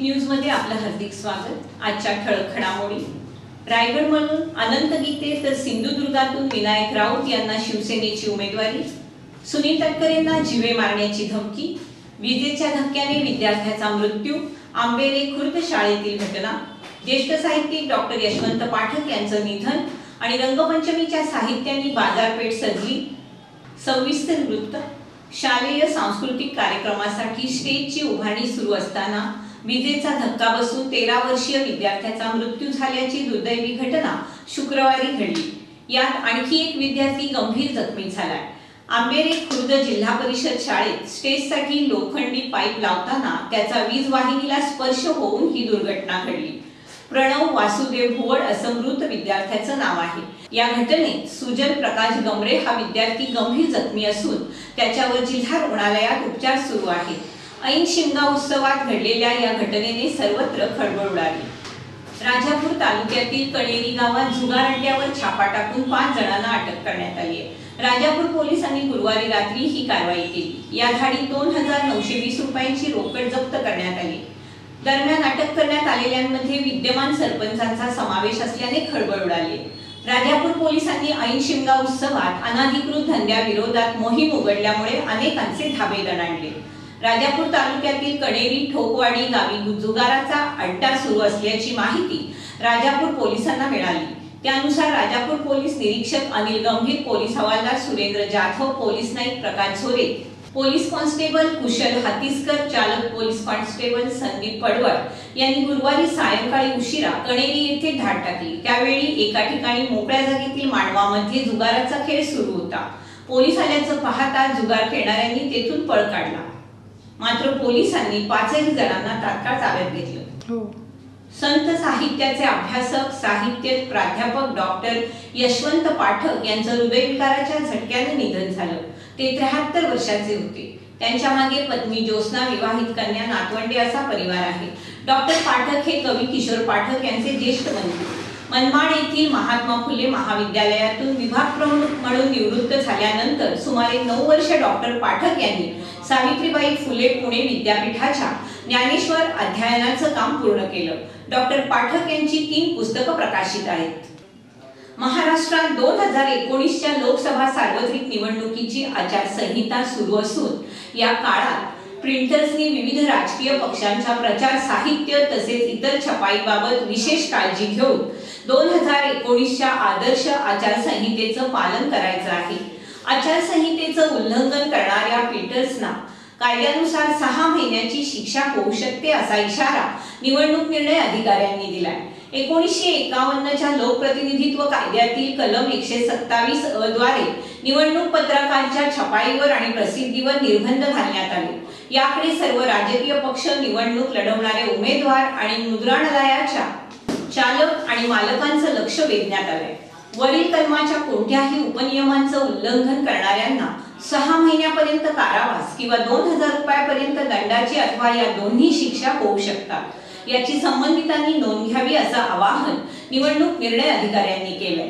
News मध्ये आपलं हार्दिक स्वागत। आजच्या ठळक घडामोडी। रायगडमधून अनंत गीते तर सिंधुदुर्गातून विनायक राऊत यांना शिवसेनेची उमेदवारी। सुनील तटकरेंना जीवे मारण्याची धमकी। विजेच्या धक्क्याने विद्यार्थ्याचा मृत्यू। आंबेरे खुर्द शाळेतील घटना। ज्येष्ठ साहित्यिक डॉक्टर यशवंत पाठक यांचं निधन आणि रंगपंचमीच्या साहित्याने बाजारपेठ सजली। सविस्तर वृत्त। शालेय सांस्कृतिक कार्यक्रमासाठी स्टेजची उभारणी सुरू असताना विजेचा धक्का बसून 13 वर्षीय विद्यार्थ्याचा मृत्यू झाल्याची दुर्दैवी घटना शुक्रवारी घडली। यात आणखी एक विद्यार्थी गंभीर जखमी झालाय। आंबेरे खुर्द जिल्हा परिषद शाळेत स्टेजसाठी लोखंडी पाईप लावताना त्याचा वीज वाहिनीला स्पर्श होऊन ही दुर्घटना घडली। प्रणव वासुदेव भुवड असं मृत विद्यार्थ्याचं नाव आहे। या घटनेत सुजल प्रकाश गमरे हा विद्यार्थी गंभीर जखमी असून त्याच्यावर जिल्हा रुग्णालयात उपचार सुरू आहेत। ऐन शिमगा उत्सवात घडलेल्या या घटनेने सर्वत्र खळबळ उडाली। राजापूर तालुक्यातील कणेरी गावात जुगार अड्ड्यावर छापा टाकून 5 जणांना अटक करण्यात आली आहे। राजापूर पोलिसांनी गुरुवारी रात्री ही कारवाई केली। या धाडी 2920 रुपयांची रोकड जप्त करण्यात आली। दरम्यान अटक करण्यात आलेल्यांमध्ये विद्यमान सरपंचांचा समावेश असल्याने खळबळ उडाली। राजापूर पोलिसांनी ऐन शिमगा उत्सवात अनाधिकृत धंद्याविरोधात मोहीम उघडल्यामुळे अनेकांचे धाबे दणाणले। राजापूर तालुक्यातील कणेरी ठोकवाडी गावी जुगाराचा अड्डा सुरू असल्याची माहिती राजापूर पोलिसांना मिळाली। त्यानुसार राजापूर पोलीस निरीक्षक अनिल गंभीर, पोलीस हवालदार सुरेंद्र जाधव, पोलीस नाईक प्रकाश झोरे, पोलीस कॉन्स्टेबल कुशल हातीसकर, चालक पोलीस कॉन्स्टेबल संदीप पडवळ यांनी गुरुवारी सायंकाळी उशिरा कणेरी येथे धाड टाकली। त्यावेळी एका ठिकाणी मोकळ्या जागेतील मांडवामध्ये जुगाराचा खेळ सुरू होता। पोलीस आल्याचं पाहता जुगार खेळणाऱ्यांनी तेथून पळ काढला। मात्र पोलिसांनी 5 जणांना तात्काळ ताब्यात घेतलं। संत साहित्याचे अभ्यासक, साहित्य प्राध्यापक डॉक्टर यशवंत पाठक यांचं हृदयविकाराच्या झटक्याने निधन झालं। ते 73 वर्षाचे होते। त्यांच्या मागे पत्नी ज्योत्स्ना, विवाहित कन्या, नातवंडे असा परिवार आहे। डॉक्टर पाठक हे कवी किशोर पाठक यांचे ज्येष्ठ बंधू। मनमाड येथील महात्मा फुले महाविद्यालयातून विभाग प्रमुख म्हणून निवृत्त झाल्यानंतर सुमारे 9 वर्ष डॉक्टर पाठक यांनी सावित्रीबाई फुले पुणे विद्यापीठाच्या ज्ञानेश्वर अध्ययनाचं काम पूर्ण केलं। डॉक्टर पाठक यांची 3 पुस्तकं प्रकाशित आहेत। महाराष्ट्रात 2019च्या लोकसभा सार्वत्रिक निवडणुकीची आचारसंहिता सुरू असून या काळात प्रिंटर्सनी विविध राजकीय पक्षांच्या प्रचार साहित्य तसेच इतर छपाईबाबत विशेष काळजी घेऊन 2019च्या आदर्श आचारसंहितेचं पालन करायचं आहे। आचारसंहितेचं उल्लंघन करणाऱ्या प्रिंटर्सना कायद्यानुसार 6 महिन्याची शिक्षा होऊ शकते असा इशारा निवडणूक निर्णय अधिकाऱ्यांनी दिलाय। 1951च्या लोकप्रतिनिधित्व कायद्यातील कलम 127 अ द्वारे निवडणूक पत्रकांच्या छपाईवर आणि प्रसिद्धीवर निर्बंध घालण्यात आले। याकडे सर्व राजकीय पक्ष, निवडणूक लढवणारे उमेदवार आणि मुद्रणालयाच्या चालक आणि मालकांचं लक्ष वेधण्यात आलंय। वरील कलमाच्या कोणत्याही उपनियमांचं उल्लंघन करणाऱ्यांना 6 महिन्यापर्यंत कारावास किंवा 2000 रुपयापर्यंत दंडाची अथवा या दोन्ही शिक्षा होऊ शकतात। याची संबंधितांनी नोंद घ्यावी असं आवाहन निवडणूक निर्णय अधिकाऱ्यांनी केलंय।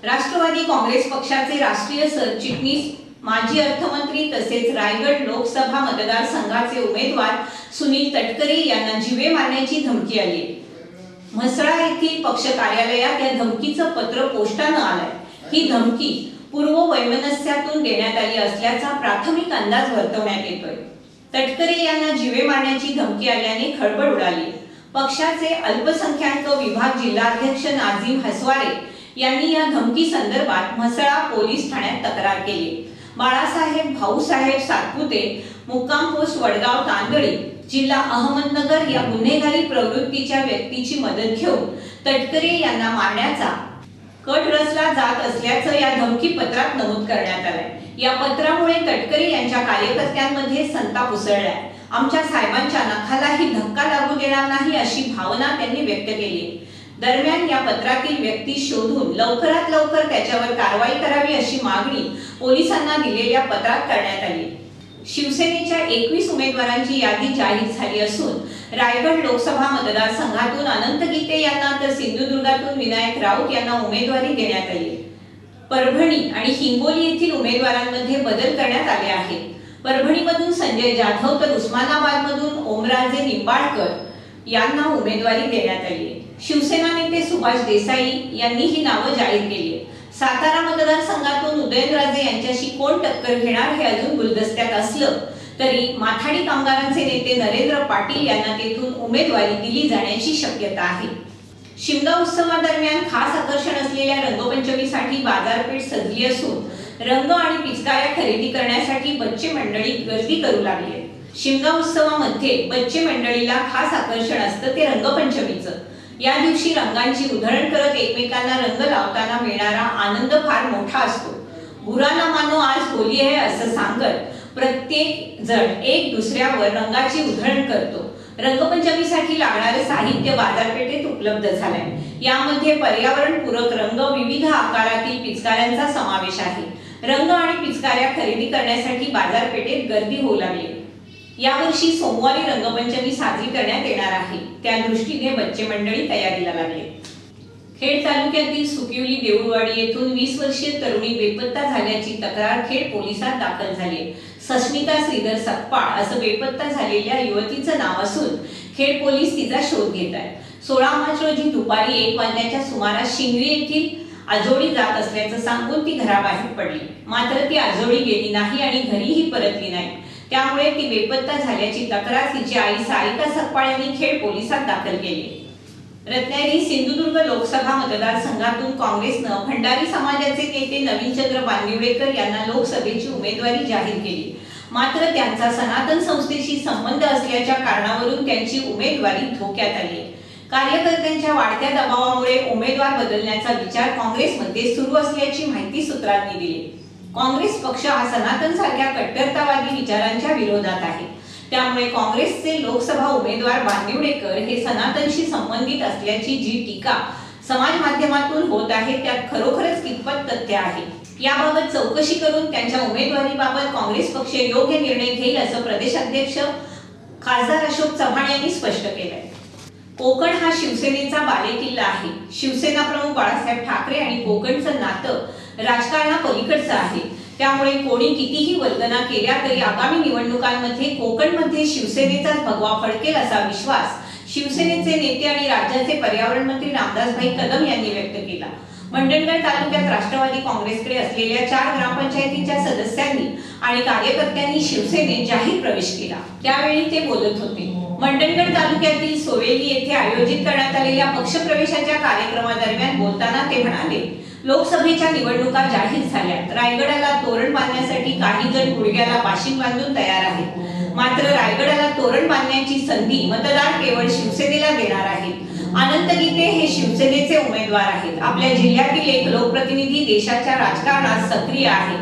राष्ट्रवादी काँग्रेस पक्षाचे राष्ट्रीय सरचिटणीस, माजी अर्थमंत्री तसेच रायगड लोकसभा मतदारसंघाचे उमेदवार सुनील तटकरे यांना जीवे मारण्याची धमकी आली। म्हसळा येथील पक्ष कार्यालयात या धमकीचं पत्र पोस्टानं आलंय। ही धमकी पूर्व वैमनस्यातून देण्यात आली असल्याचा प्राथमिक अंदाज वर्तवण्यात येतोय। तटकरे यांना जीवे मारण्याची धमकी आल्याने खळबळ उडाली। पक्षाचे अल्पसंख्याक विभाग जिल्हाध्यक्ष नाझीम हसवारे यांनी या धमकी संदर्भात म्हसळा पोलीस ठाण्यात तक्रार केली। बाळासाहेब भाऊसाहेब सातपुते, मुक्काम पोस्ट वडगाव तांदळी, जिल्हा अहमदनगर या गुन्हेगारी प्रवृत्तीच्या व्यक्तीची मदत घेऊन तटकरे यांना मारण्याचा कट रचला जात असल्याचं या धमकी पत्रात नमूद करण्यात आलंय। या पत्रामुळे तटकरे यांच्या कार्यकर्त्यांमध्ये संताप उसळलाय। आमच्या साहेबांच्या नखालाही धक्का लागू देणार नाही अशी भावना त्यांनी व्यक्त केली। दरम्यान या पत्रातील व्यक्ती शोधून लवकरात लवकर त्याच्यावर कारवाई करावी अशी मागणी पोलिसांना दिलेल्या पत्रात करण्यात आली। शिवसेनेच्या 21 उमेदवारांची यादी जाहीर झाली असून रायगड लोकसभा मतदारसंघातून अनंत गीते यांना तर सिंधुदुर्गातून विनायक राऊत यांना उमेदवारी देण्यात आली। परभणी आणि हिंगोली येथील उमेदवारांमध्ये बदल करण्यात आले आहेत। परभणीमधून संजय जाधव तर उस्मानाबादमधून ओमराजे निंबाळकर यांना उमेदवारी देण्यात आली आहे। शिवसेना नेते सुभाष देसाई यांनी ही नावं जाहीर केली आहे। सातारा मतदारसंघातून उदयनराजे यांच्याशी कोण टक्कर घेणार हे अजून गुलदस्त्यात असलं तरी माथाडी कामगारांचे नेते नरेंद्र पाटील यांना तेथून उमेदवारी दिली जाण्याची शक्यता आहे। शिमगा उत्सवादरम्यान खास आकर्षण असलेल्या रंगपंचमीसाठी बाजारपेठ सजली असून रंग आणि पिचकाऱ्या खरेदी करण्यासाठी बच्चे मंडळी गर्दी करू लागली आहे। शिमगा उत्सवामध्ये बच्चे मंडळीला खास आकर्षण असतं ते रंगपंचमीचं। या दिवशी रंगांची उधळण करत एकमेकांना रंग लावताना मिळणारा आनंद फार मोठा असतो। बुरा ना मानो आज होली आहे असं सांगत प्रत्येक जण एक दुसऱ्यावर रंगाची उधळण करतो। रंगपंचमीसाठी लागणारे साहित्य बाजारपेठेत उपलब्ध झालंय। यामध्ये पर्यावरणपूरक रंग, विविध आकारातील पिचकाऱ्यांचा समावेश आहे। रंग आणि पिचकाऱ्या खरेदी करण्यासाठी बाजारपेठेत गर्दी होऊ लागली। यावर्षी सोमवारी रंगपंचमी साजरी करण्यात येणार आहे, त्या दृष्टीने बच्चे मंडळी तयारीला लागले। खेड तालुक्यातील सुकिवली देऊळवाडी येथून 20 वर्षीय तरुणी बेपत्ता झाल्याची तक्रार खेड पोलिसात दाखल झाली। सस्मिता श्रीधर सकपाळ असं बेपत्ता झालेल्या युवतीचं नाव असून खेड पोलीस तिचा शोध घेत आहेत। 16 मार्च रोजी दुपारी 1 वाजण्याच्या सुमारास शिंगरी येथील आजोळी जात असल्याचं सांगून ती घराबाहेर पडली, मात्र ती आजोळी गेली नाही आणि घरीही परतली नाही। त्यामुळे ती बेपत्ता झाल्याची तक्रार तिची आई सारिका सकपाळ यांनी खेड पोलिसात दाखल केली। रत्नागिरी सिंधुदुर्ग लोकसभा मतदारसंघातून काँग्रेसनं भंडारी समाजाचे नेते नवीनचंद्र बांदिवडेकर यांना लोकसभेची उमेदवारी जाहीर केली, मात्र त्यांचा सनातन संस्थेशी संबंध असल्याच्या कारणावरून त्यांची उमेदवारी धोक्यात आली। कार्यकर्त्यांच्या वाढत्या दबावामुळे उमेदवार बदलण्याचा विचार काँग्रेसमध्ये सुरू असल्याची माहिती सूत्रांनी दिली। काँग्रेस पक्ष हा सनातन सारख्या कट्टरतावादी विचारांच्या विरोधात आहे, त्यामुळे काँग्रेसचे लोकसभा उमेदवार बांदिवडेकर हे सनातनशी संबंधित असल्याची जी टीका समाज माध्यमातून होत आहे त्यात खरोखरच कितपत तथ्य आहे याबाबत चौकशी करून त्यांच्या उमेदवारीबाबत काँग्रेस पक्ष योग्य निर्णय घेईल असं प्रदेशाध्यक्ष खासदार अशोक चव्हाण यांनी स्पष्ट केलंय। कोकण हा शिवसेनेचा बालेकिल्ला आहे। शिवसेना प्रमुख बाळासाहेब ठाकरे आणि कोकणचं नातं राजकारणापलीकडचं आहे, त्यामुळे कोणी कितीही वल्गना केल्या तरी आगामी निवडणुकांमध्ये कोकणमध्ये शिवसेनेचाच भगवा फडकेल असा विश्वास शिवसेनेचे नेते आणि राज्याचे पर्यावरण मंत्री रामदासभाई कदम यांनी व्यक्त केला। मंडणगड तालुक्यात राष्ट्रवादी काँग्रेसकडे असलेल्या 4 ग्रामपंचायतीच्या सदस्यांनी आणि कार्यकर्त्यांनी शिवसेनेत जाहीर प्रवेश केला, त्यावेळी ते बोलत होते। मंडणगड तालुक्यातील सोवेली येथे आयोजित करण्यात आलेल्या पक्षप्रवेशाच्या कार्यक्रमादरम्यान बोलताना ते म्हणाले, लोकसभेच्या निवडणुका जाहीर झाल्यात। रायगडाला तोरण बांधण्यासाठी काही जण गुडघ्याला बाशिंग बांधून तयार आहेत, मात्र रायगडाला तोरण बांधण्याची संधी मतदार केवळ शिवसेनेला देणार आहेत। अनंत गीते हे शिवसेनेचे उमेदवार आहेत। आपल्या जिल्ह्यातील एक लोकप्रतिनिधी देशाच्या राजकारणात सक्रिय आहे,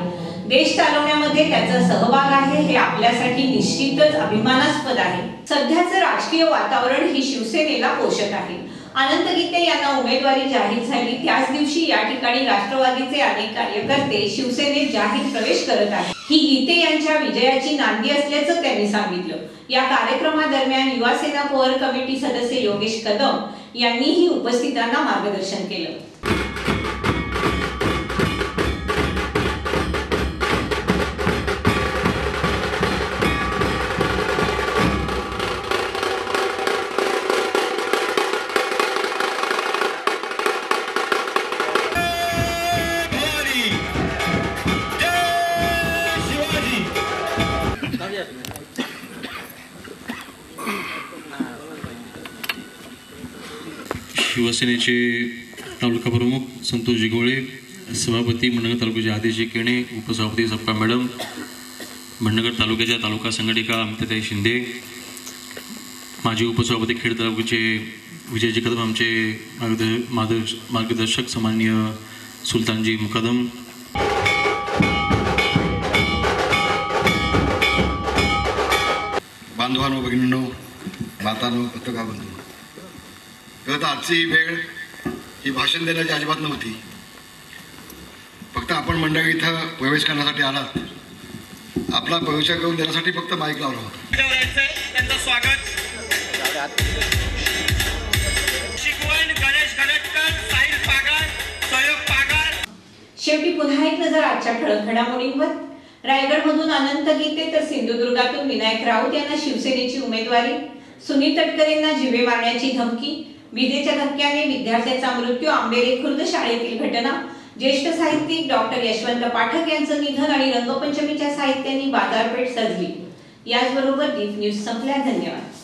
देश चालवण्यामध्ये त्याचा सहभाग आहे, हे आपल्यासाठी निश्चितच अभिमानास्पद आहे। सध्याचं राजकीय वातावरण ही शिवसेनेला पोषक आहे। अनंत गीते यांना उमेदवारी जाहीर झाली त्याच दिवशी या ठिकाणी राष्ट्रवादीचे अनेक कार्यकर्ते शिवसेनेत जाहीर प्रवेश करत आहेत। ही गीते यांच्या विजयाची नांदी असल्याचं त्यांनी सांगितलं। या कार्यक्रमादरम्यान युवा सेना कोर कमिटी सदस्य योगेश कदम यांनीही उपस्थितांना मार्गदर्शन केलं। शिवसेनेचे तालुका प्रमुख संतोष जिगोळे, सभापती मंडणगड तालुक्याचे आदेश केणे, उपसभापती सप्पा मॅडम, मंडणगड तालुक्याच्या तालुका संघटिका अमिताताई शिंदे, माजी उपसभापती खेड तालुक्याचे विजयजी कदम, आमचे मार्गदर्शक सन्माननीय सुलतानजी मुकदम, बांधवांनो, भगिनींनो, मातांनो, पत्रकार बंधू, खरं तर आजची वेळ ही भाषण देण्याची अजिबात नव्हती। फक्त आपण मंडळ इथं प्रवेश करण्यासाठी आलात, आपला प्रवेश करून देण्यासाठी फक्त माईक लावला होता। त्यांचं स्वागत शिकवण गणेश गणेशकर, साहिल पागार, सहयोग पागार। शेवटी पुन्हा एक नजर आजच्या ठळक घडामोडींवर। रायगडमधून अनंत गीते तर सिंधुदुर्गातून विनायक राऊत यांना शिवसेनेची उमेदवारी। सुनील तटकरेंना जीवे मारण्याची धमकी, विजेच्या धक्क्याने विद्यार्थ्याचा मृत्यू, आंबेरे खुर्द शाळेतील घटना, ज्येष्ठ साहित्यिक डॉक्टर यशवंत पाठक यांचं निधन आणि रंगपंचमीच्या साहित्याने बाजारपेठ सजली. याचबरोबर दीप न्यूज संपल्या. धन्यवाद.